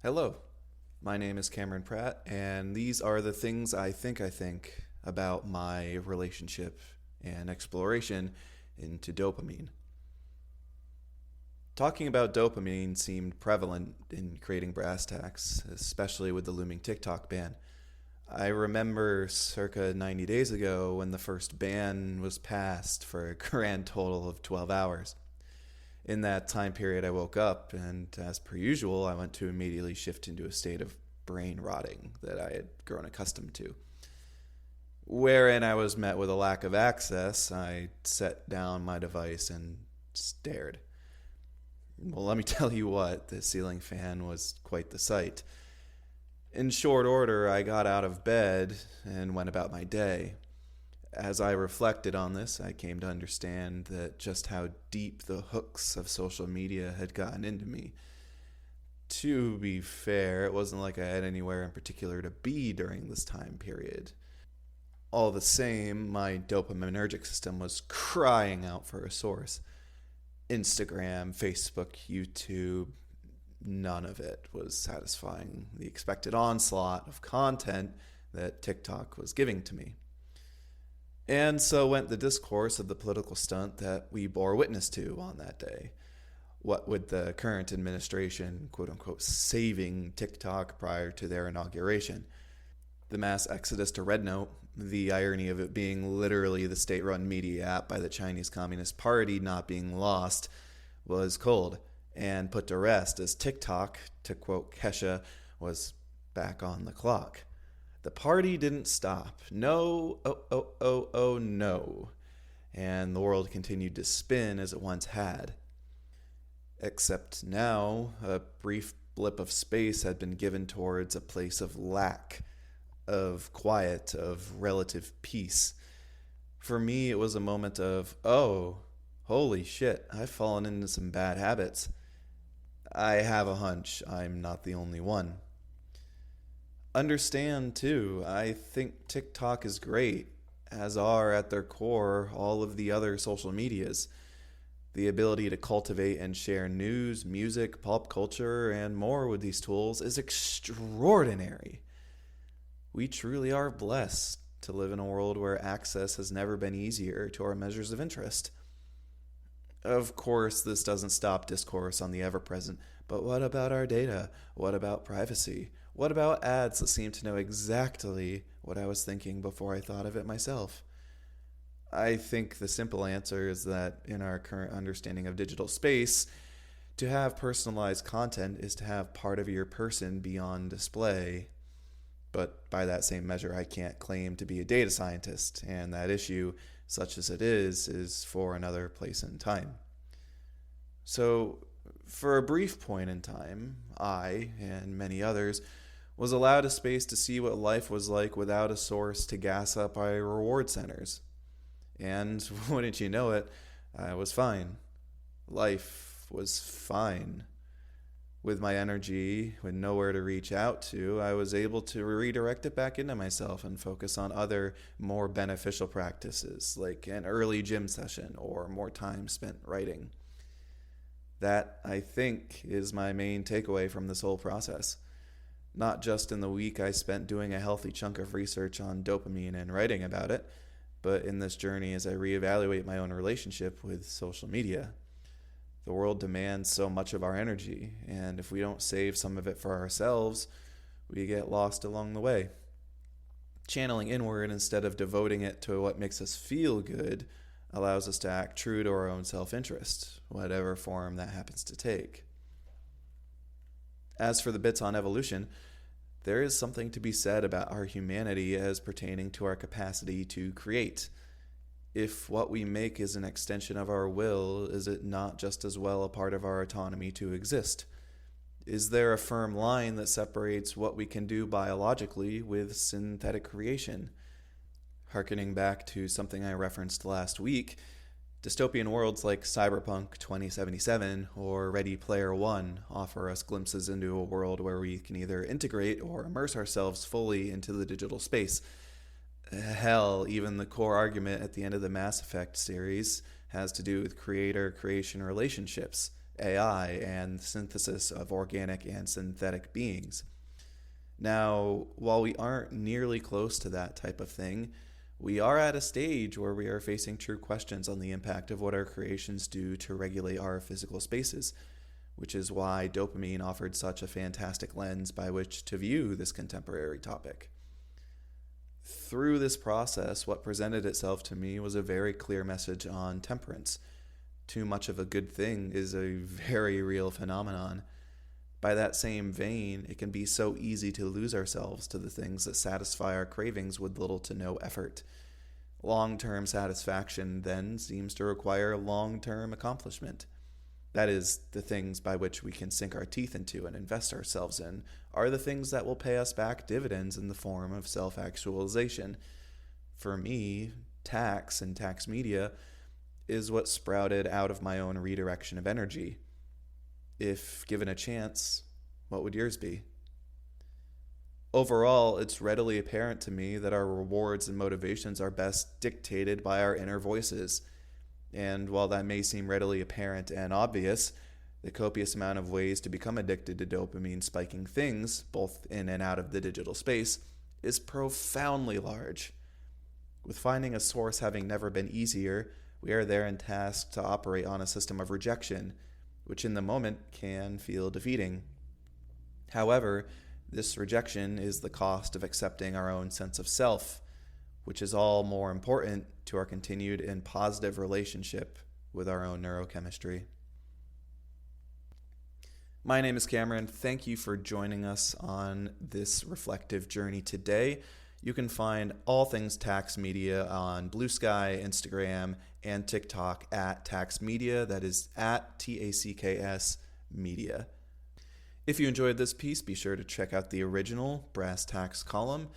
Hello, my name is Cameron Pratt, and these are the things I think about my relationship and exploration into dopamine. Talking about dopamine seemed prevalent in creating brass tacks, especially with the looming TikTok ban. I remember circa 90 days ago when the first ban was passed for a grand total of 12 hours. In that time period, I woke up, and as per usual, I went to immediately shift into a state of brain rotting that I had grown accustomed to. Wherein I was met with a lack of access, I set down my device and stared. Well, let me tell you what, the ceiling fan was quite the sight. In short order, I got out of bed and went about my day. As I reflected on this, I came to understand that just how deep the hooks of social media had gotten into me. To be fair, it wasn't like I had anywhere in particular to be during this time period. All the same, my dopaminergic system was crying out for a source. Instagram, Facebook, YouTube, none of it was satisfying the expected onslaught of content that TikTok was giving to me. And so went the discourse of the political stunt that we bore witness to on that day. What with the current administration, quote unquote, saving TikTok prior to their inauguration. The mass exodus to Red Note, the irony of it being literally the state-run media app by the Chinese Communist Party not being lost, was cold and put to rest as TikTok, to quote Kesha, was back on the clock. The party didn't stop. No, no. And the world continued to spin as it once had. Except now, a brief blip of space had been given towards a place of lack, of quiet, of relative peace. For me, it was a moment of, oh, holy shit, I've fallen into some bad habits. I have a hunch I'm not the only one. Understand, too, I think TikTok is great, as are at their core all of the other social medias. The ability to cultivate and share news, music, pop culture, and more with these tools is extraordinary. We truly are blessed to live in a world where access has never been easier to our measures of interest. Of course, this doesn't stop discourse on the ever-present, but what about our data? What about privacy? What about ads that seem to know exactly what I was thinking before I thought of it myself? I think the simple answer is that in our current understanding of digital space, to have personalized content is to have part of your person be on display. But by that same measure, I can't claim to be a data scientist, and that issue, such as it is for another place and time. So, for a brief point in time, I, and many others, was allowed a space to see what life was like without a source to gas up our reward centers. And wouldn't you know it, I was fine. Life was fine. With my energy, with nowhere to reach out to, I was able to redirect it back into myself and focus on other, more beneficial practices, like an early gym session or more time spent writing. That, I think, is my main takeaway from this whole process. Not just in the week I spent doing a healthy chunk of research on dopamine and writing about it, but in this journey as I reevaluate my own relationship with social media. The world demands so much of our energy, and if we don't save some of it for ourselves, we get lost along the way. Channeling inward instead of devoting it to what makes us feel good allows us to act true to our own self-interest, whatever form that happens to take. As for the bits on evolution, there is something to be said about our humanity as pertaining to our capacity to create. If what we make is an extension of our will, is it not just as well a part of our autonomy to exist? Is there a firm line that separates what we can do biologically with synthetic creation? Harkening back to something I referenced last week, dystopian worlds like Cyberpunk 2077 or Ready Player One offer us glimpses into a world where we can either integrate or immerse ourselves fully into the digital space. Hell, even the core argument at the end of the Mass Effect series has to do with creator-creation relationships, AI and the synthesis of organic and synthetic beings. Now, while we aren't nearly close to that type of thing, we are at a stage where we are facing true questions on the impact of what our creations do to regulate our physical spaces, which is why Dopamine offered such a fantastic lens by which to view this contemporary topic. Through this process, what presented itself to me was a very clear message on temperance. Too much of a good thing is a very real phenomenon. By that same vein, it can be so easy to lose ourselves to the things that satisfy our cravings with little to no effort. Long-term satisfaction then seems to require long-term accomplishment. That is, the things by which we can sink our teeth into and invest ourselves in are the things that will pay us back dividends in the form of self-actualization. For me, tax and tax media is what sprouted out of my own redirection of energy. If given a chance, what would yours be? Overall, it's readily apparent to me that our rewards and motivations are best dictated by our inner voices. And while that may seem readily apparent and obvious, the copious amount of ways to become addicted to dopamine spiking things, both in and out of the digital space, is profoundly large. With finding a source having never been easier, we are therein tasked to operate on a system of rejection, which in the moment can feel defeating. However, this rejection is the cost of accepting our own sense of self, which is all more important to our continued and positive relationship with our own neurochemistry. My name is Cameron. Thank you for joining us on this reflective journey today. You can find all things Tax Media on Blue Sky, Instagram, and TikTok at Tax Media. That is at TACKS Media. If you enjoyed this piece, be sure to check out the original Brass Tacks column,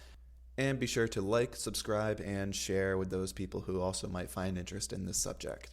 and be sure to like, subscribe, and share with those people who also might find interest in this subject.